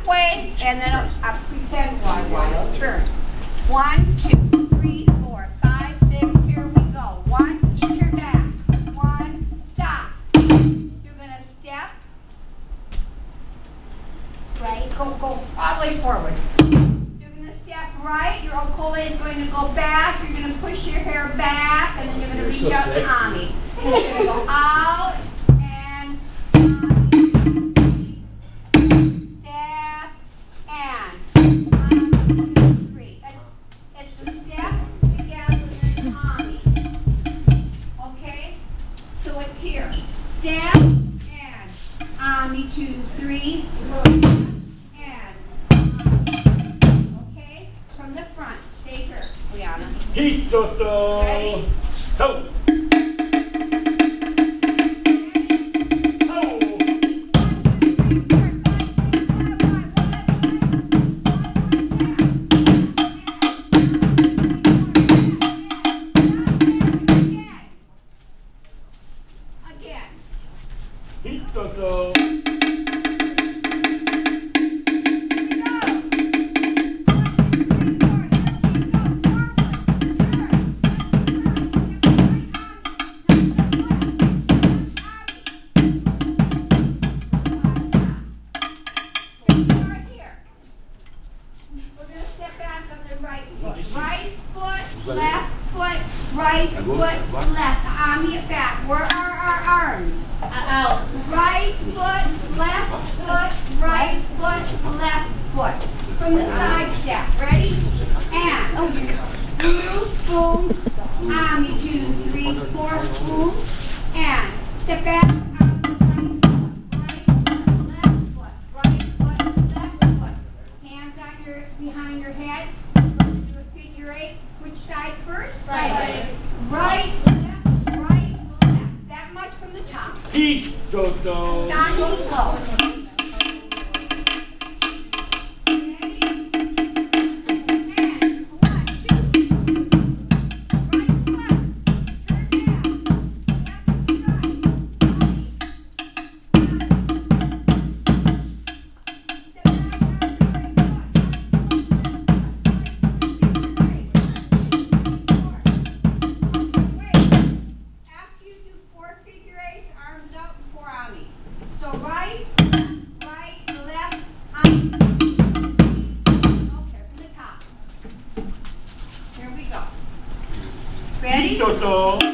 way, and then I'll pretend while turn. 1, 2, 3, 4, 5, 6. Here we go. 1, turn back. 1, stop. You're gonna step. Right. Go all the way forward. You're gonna step right. Your okole is going to go back. You're gonna push your hair back, and then you're gonna reach out to Ami. And you're gonna go out and step and 1, 2, 3. It's a step together and Ami. Okay. So it's here. Step and Ami 2, 3. Hitoetoe. Ready? Go. Again. Hitoetoe. Right foot, left foot, right foot, left. Ami it back. Where are our arms? Out. Right foot, left foot, right foot, left foot. From the side step. Ready? And boom, boom. Ami 2, 3, 4, boom. And step back. Behind your head. Do a figure 8. Which side first? Right. Right, left, right, left. That much from the top. Hitoetoe. Down go slow. Hitoetoe.